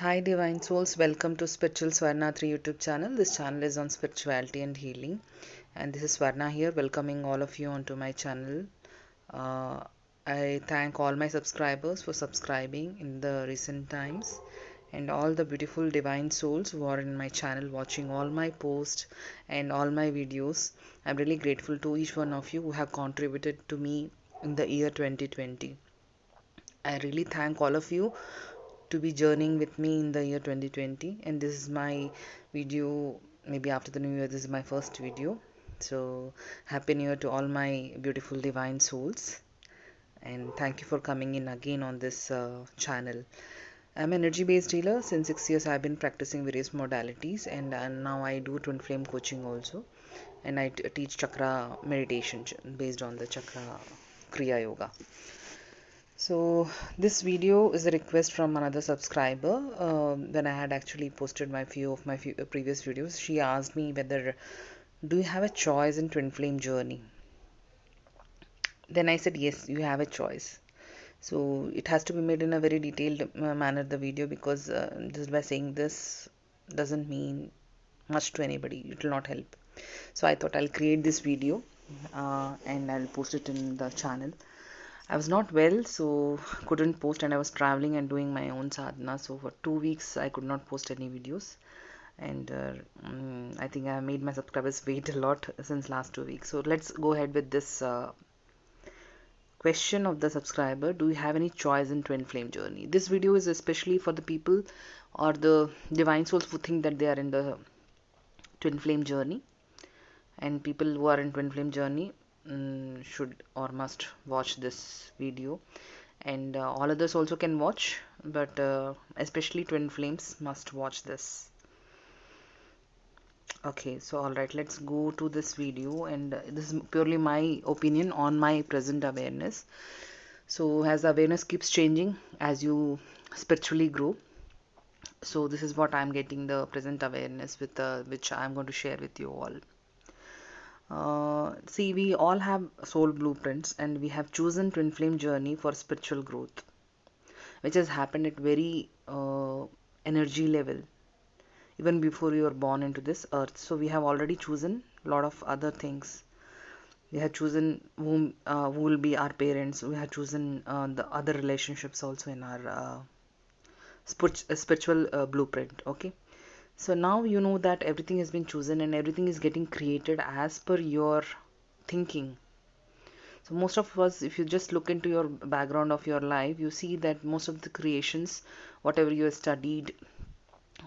Hi Divine Souls, welcome to Spiritual Swarna 3 YouTube channel. This channel is on spirituality and healing, and this is Swarna here, welcoming all of you onto my channel. Uh, I thank all my subscribers for subscribing in the recent times, and all the beautiful divine souls who are in my channel watching all my posts and all my videos. I'm really grateful to each one of you who have contributed to me in the year 2020. I really thank all of you to be journeying with me in the year 2020, and this is my video. Maybe after the new year, this is my first video. So happy new year to all my beautiful divine souls, and thank you for coming in again on this channel. I'm an energy based healer. Since 6 years I've been practicing various modalities, and now I do twin flame coaching also, and I teach chakra meditation based on the chakra kriya yoga. So this video is a request from another subscriber. When I had actually posted my few of my previous videos, she asked me whether do you have a choice in twin flame journey. Then I said yes, you have a choice. So it has to be made in a very detailed manner, the video, because just by saying this doesn't mean much to anybody. It will not help. So I thought I'll create this video and I'll post it in the channel. I was not well, so couldn't post, and I was traveling and doing my own sadhana. So for 2 weeks, I could not post any videos, and I think I made my subscribers wait a lot since last 2 weeks. So let's go ahead with this question of the subscriber: do you have any choice in twin flame journey? This video is especially for the people or the divine souls who think that they are in the twin flame journey, and people who are in twin flame journey should or must watch this video, and all others also can watch, but especially twin flames must watch this. Okay, so all right, let's go to this video, and this is purely my opinion on my present awareness. So as the awareness keeps changing as you spiritually grow, so this is what I'm getting, the present awareness with which I'm going to share with you all. See, we all have soul blueprints, and we have chosen twin flame journey for spiritual growth, which has happened at very energy level even before you were born into this earth. So we have already chosen a lot of other things. We have chosen who will be our parents. We have chosen the other relationships also in our spiritual blueprint. Okay, so now you know that everything has been chosen and everything is getting created as per your thinking. So most of us, if you just look into your background of your life, you see that most of the creations, whatever you have studied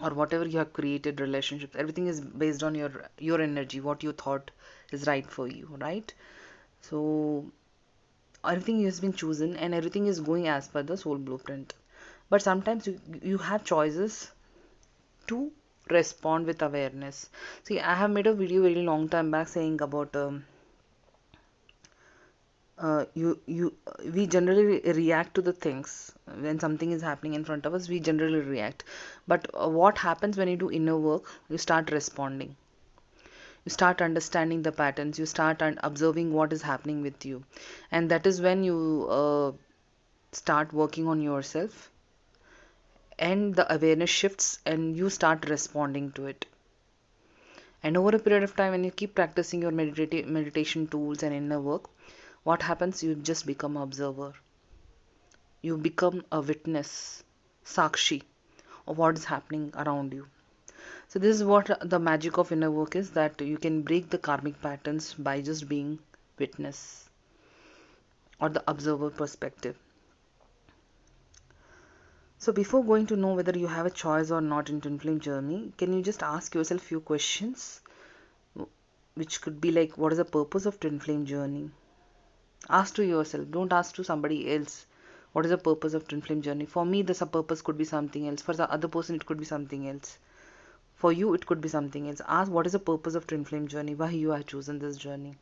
or whatever you have created, relationships, everything is based on your energy, what you thought is right for you, right? So everything has been chosen and everything is going as per the soul blueprint. But sometimes you have choices to respond with awareness. See, I have made a video very long time back saying about we generally react to the things when something is happening in front of us. We generally react, but what happens when you do inner work? You start responding, you start understanding the patterns, you start observing what is happening with you, and that is when you start working on yourself, and the awareness shifts and you start responding to it. And over a period of time, when you keep practicing your meditation tools and inner work, what happens? You just become an observer. You become a witness, sakshi, of what is happening around you. So this is what the magic of inner work is, that you can break the karmic patterns by just being witness or the observer perspective. So before going to know whether you have a choice or not in twin flame journey, can you just ask yourself few questions, which could be like, what is the purpose of twin flame journey? Ask to yourself, don't ask to somebody else. What is the purpose of twin flame journey? For me, this a purpose could be something else. For the other person, it could be something else. For you, it could be something else. Ask what is the purpose of twin flame journey, why you have chosen this journey.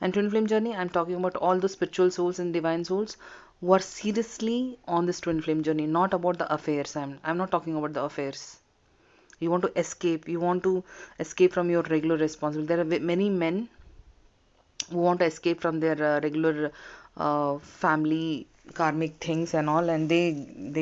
And twin flame journey, I'm talking about all the spiritual souls and divine souls who are seriously on this twin flame journey, not about the affairs. I'm not talking about the affairs. You want to escape, you want to escape from your regular responsibility. There are many men who want to escape from their regular family karmic things and all, and they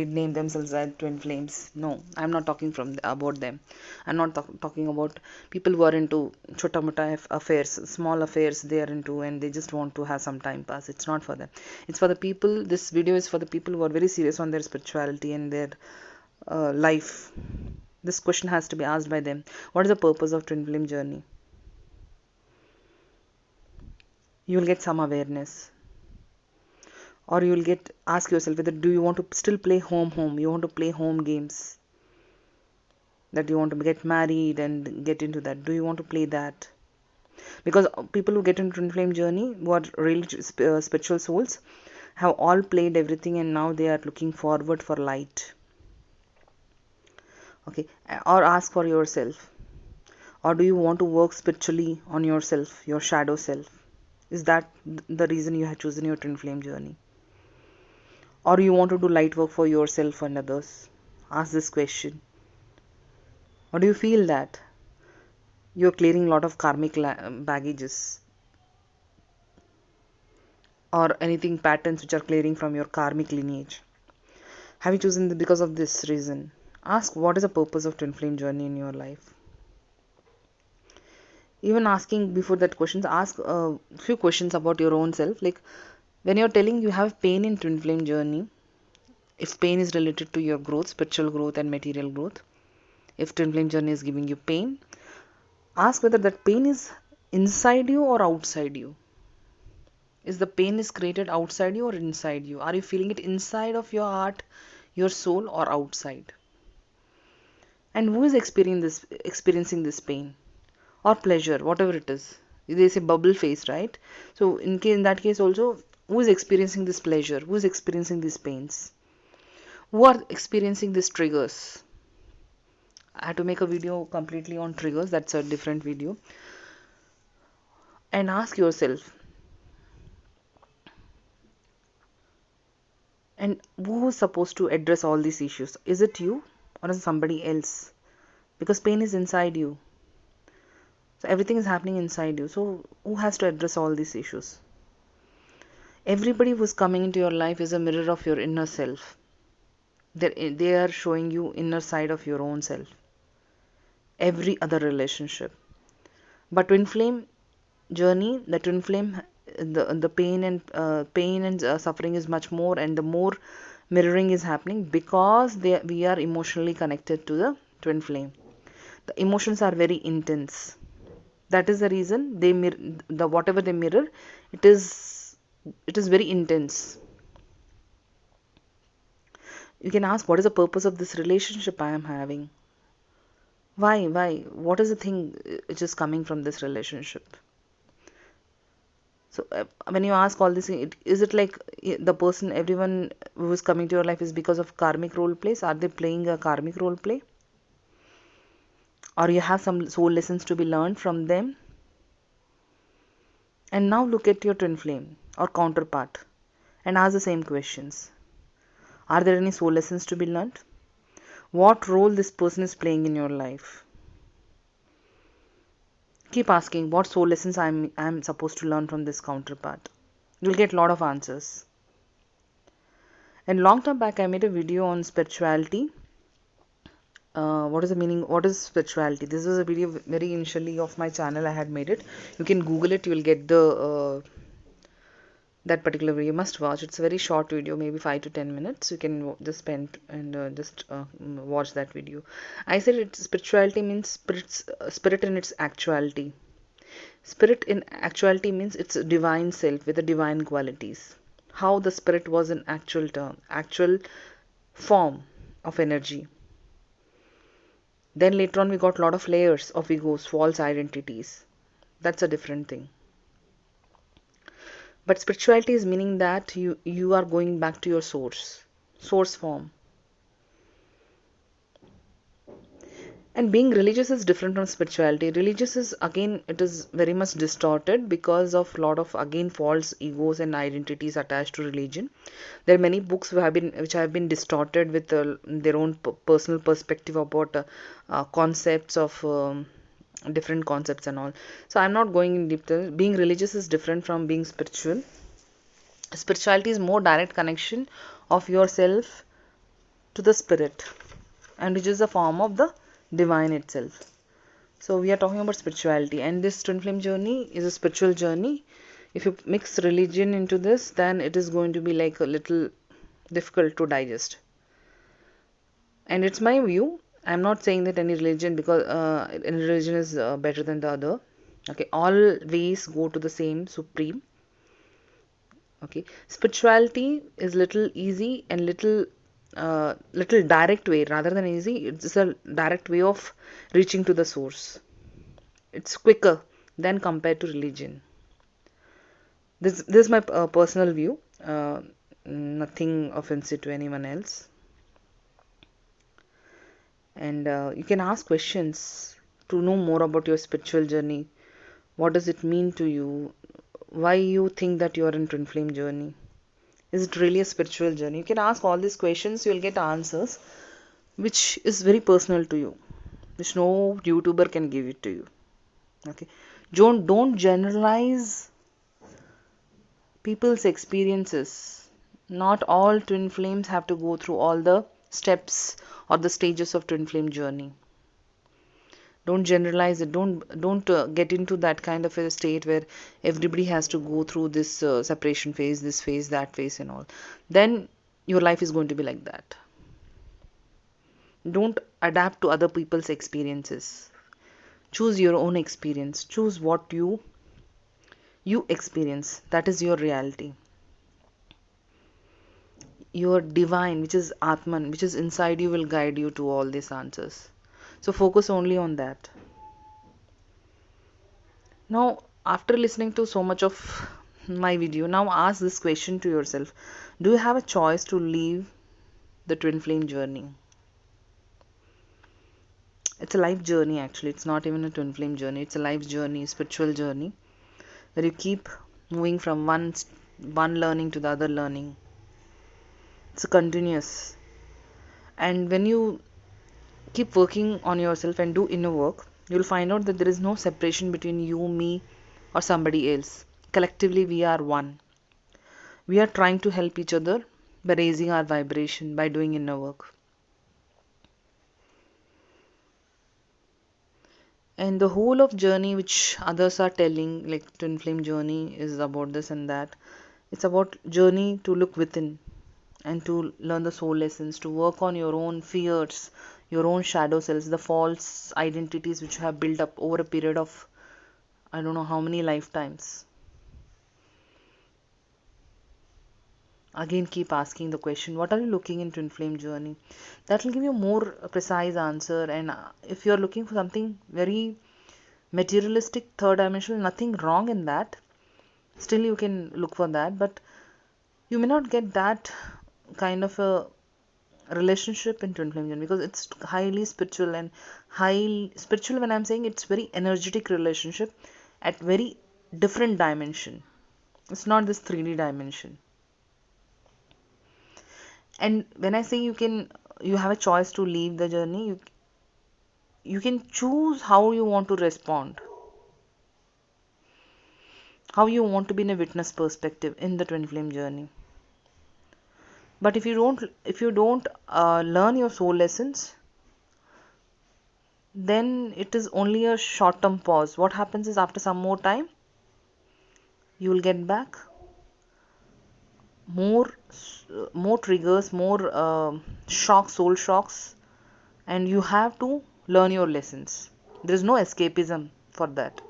name themselves as twin flames. No, I'm not talking about them. I'm not talking about people who are into chota mota affairs, small affairs they are into, and they just want to have some time pass. It's not for them. It's for the people. This video is for the people who are very serious on their spirituality and their life. This question has to be asked by them. What is the purpose of twin flame journey? You will get some awareness, or you will get ask yourself whether do you want to still play home, you want to play home games, that you want to get married and get into that. Do you want to play that? Because people who get into twin flame journey, who are really spiritual souls, have all played everything, and now they are looking forward for light. Okay, or ask for yourself, or do you want to work spiritually on yourself, your shadow self? Is that the reason you have chosen your twin flame journey? Or you want to do light work for yourself and others? Ask this question. Or do you feel that you're clearing a lot of karmic baggages, or anything patterns which are clearing from your karmic lineage? Have you chosen because of this reason? Ask what is the purpose of twin flame journey in your life. Even asking before that questions, ask a few questions about your own self. Like when you're telling you have pain in twin flame journey, if pain is related to your growth, spiritual growth and material growth, if twin flame journey is giving you pain, ask whether that pain is inside you or outside you. Is the pain is created outside you or inside you? Are you feeling it inside of your heart, your soul, or outside? And who is experiencing this pain or pleasure, whatever it is? They say bubble face, right? So in that case also, who is experiencing this pleasure? Who is experiencing these pains? Who are experiencing these triggers? I had to make a video completely on triggers. That's a different video. And ask yourself, and who is supposed to address all these issues? Is it you or is it somebody else? Because pain is inside you. So everything is happening inside you. So who has to address all these issues? Everybody who's coming into your life is a mirror of your inner self. They are showing you inner side of your own self. Every other relationship. But twin flame journey, the twin flame, the pain and suffering is much more, and the more mirroring is happening because we are emotionally connected to the twin flame. The emotions are very intense. That is the reason they whatever they mirror, it is very intense. You can ask, what is the purpose of this relationship I am having? Why? What is the thing which is coming from this relationship? So when you ask all this, is it like the person, everyone who is coming to your life is because of karmic role plays? Are they playing a karmic role play? Or you have some soul lessons to be learned from them? And now look at your twin flame or counterpart and ask the same questions. Are there any soul lessons to be learned? What role this person is playing in your life? Keep asking what soul lessons I'm supposed to learn from this counterpart. You'll get a lot of answers. And long time back I made a video on spirituality. What is the meaning? What is spirituality? This was a video very initially of my channel. I had made it. You can Google it. You will get the that particular video. You must watch. It's a very short video, maybe 5 to 10 minutes. You can just spend and just watch that video. I said spirituality means spirit in its actuality. Spirit in actuality means it's a divine self with the divine qualities. How the spirit was an actual term, actual form of energy. Then later on we got a lot of layers of egos, false identities. That's a different thing. But spirituality is meaning that you are going back to your source form. And being religious is different from spirituality. Religious is, again, it is very much distorted because of a lot of, again, false egos and identities attached to religion. There are many books which have been distorted with their own personal perspective about concepts of different concepts and all. So I'm not going in deep. Being religious is different from being spiritual. Spirituality is more direct connection of yourself to the spirit, and which is a form of the divine itself. So we are talking about spirituality, and this twin flame journey is a spiritual journey. If you mix religion into this, then it is going to be like a little difficult to digest. And it's my view. I'm not saying that any religion, because any religion is better than the other. Okay, all ways go to the same supreme. Okay, spirituality is little easy and little direct way, rather than easy. It's a direct way of reaching to the source. It's quicker than compared to religion. This is my personal view. Nothing offensive to anyone else. And you can ask questions to know more about your spiritual journey. What does it mean to you? Why you think that you are in twin flame journey? Is it really a spiritual journey? You can ask all these questions. You will get answers, which is very personal to you, which no YouTuber can give it to you. Okay, don't generalize people's experiences. Not all twin flames have to go through all the steps or the stages of twin flame journey. Don't generalize it. Don't get into that kind of a state where everybody has to go through this separation phase, this phase, that phase, and all. Then your life is going to be like that. Don't adapt to other people's experiences. Choose your own experience. Choose what you experience. That is your reality. Your divine, which is Atman, which is inside you, will guide you to all these answers. So focus only on that. Now, after listening to so much of my video, now ask this question to yourself. Do you have a choice to leave the twin flame journey? It's a life journey actually. It's not even a twin flame journey. It's a life journey, spiritual journey, where you keep moving from one learning to the other learning. It's a continuous. And when you keep working on yourself and do inner work, you'll find out that there is no separation between you, me, or somebody else. Collectively, we are one. We are trying to help each other by raising our vibration, by doing inner work. And the whole of journey which others are telling, like twin flame journey is about this and that. It's about journey to look within and to learn the soul lessons, to work on your own fears, your own shadow selves, the false identities which you have built up over a period of I don't know how many lifetimes. Again, keep asking the question, what are you looking in twin flame journey? That will give you more precise answer. And if you are looking for something very materialistic, third dimensional, nothing wrong in that. Still, you can look for that, but you may not get that kind of a relationship in twin flame journey, because it's highly spiritual. And high spiritual, when I'm saying, it's very energetic relationship at very different dimension. It's not this 3D dimension. And when I say you have a choice to leave the journey, you can choose how you want to respond, how you want to be in a witness perspective in the twin flame journey. But if you don't learn your soul lessons, then it is only a short term pause. What happens is, after some more time, you will get back more more triggers, more soul shocks, and you have to learn your lessons. There is no escapism for that.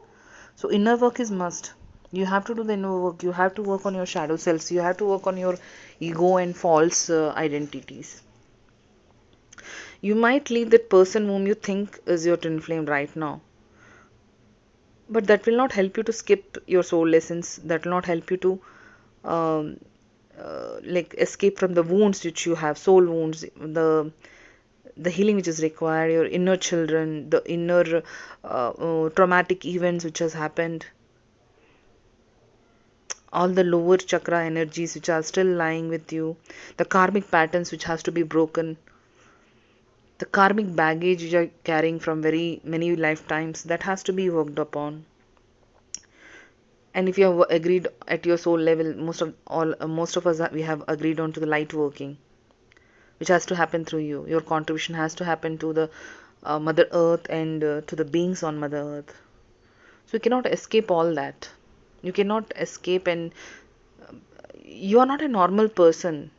So inner work is must. You have to do the inner work. You have to work on your shadow selves. You have to work on your ego and false identities. You might leave that person whom you think is your twin flame right now, but that will not help you to skip your soul lessons. That will not help you to um, like escape from the wounds which you have, soul wounds, the healing which is required, your inner children, the inner traumatic events which has happened, all the lower chakra energies which are still lying with you, the karmic patterns which has to be broken, the karmic baggage which are carrying from very many lifetimes, that has to be worked upon. And if you have agreed at your soul level, most of us we have agreed on to the light working, which has to happen through you. Your contribution has to happen to the Mother Earth and to the beings on Mother Earth. So you cannot escape all that. You cannot escape, and you are not a normal person.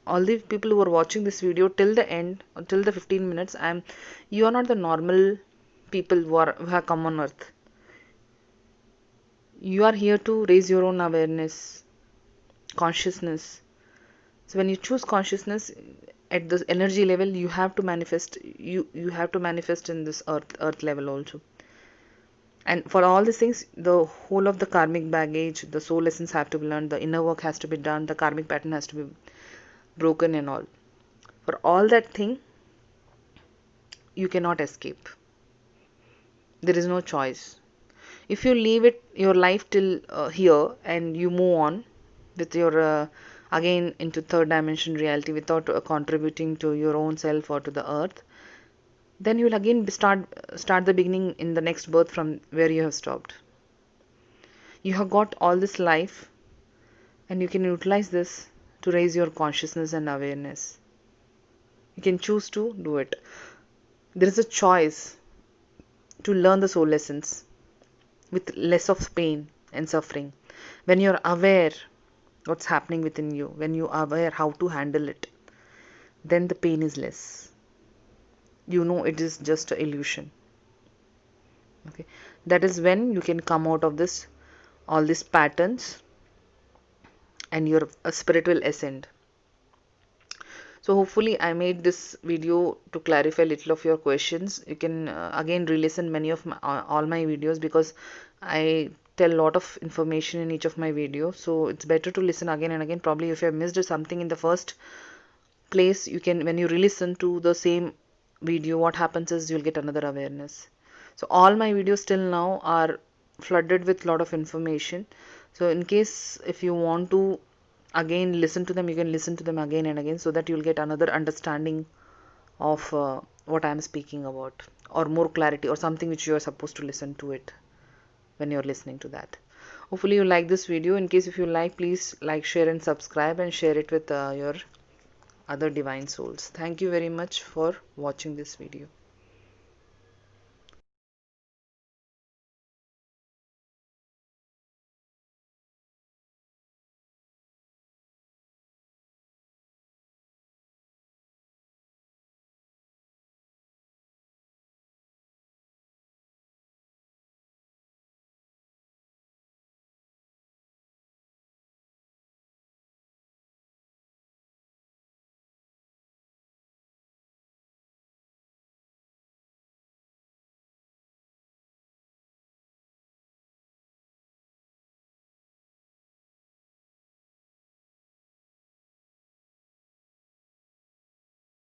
All the people who are watching this video till the end, or till the 15 minutes, you are not the normal people who have come on earth. You are here to raise your own awareness, consciousness. So when you choose consciousness at this energy level, you have to manifest. You have to manifest in this earth level also. And for all these things, the whole of the karmic baggage, the soul lessons have to be learned, the inner work has to be done, the karmic pattern has to be broken and all. For all that thing, you cannot escape. There is no choice. If you leave it your life till here and you move on with your again into third dimension reality without contributing to your own self or to the earth, then you will again start the beginning in the next birth from where you have stopped. You have got all this life, and you can utilize this to raise your consciousness and awareness. You can choose to do it. There is a choice to learn the soul lessons with less of pain and suffering. When you're aware what's happening within you, when you are aware how to handle it, then the pain is less. You know it is just an illusion. Okay, that is when you can come out of this all these patterns and your spirit will ascend. So hopefully I made this video to clarify a little of your questions. You can again re-listen many of all my videos, because I tell a lot of information in each of my videos. So it's better to listen again and again. Probably if you have missed something in the first place, you can, when you re-listen to the same video, what happens is you'll get another awareness. So all my videos till now are flooded with a lot of information. So in case if you want to again listen to them, you can listen to them again and again, so that you'll get another understanding of what I'm speaking about, or more clarity, or something which you are supposed to listen to it when you're listening to that. Hopefully you like this video. In case if you like, please like, share and subscribe, and share it with your other divine souls. Thank you very much for watching this video.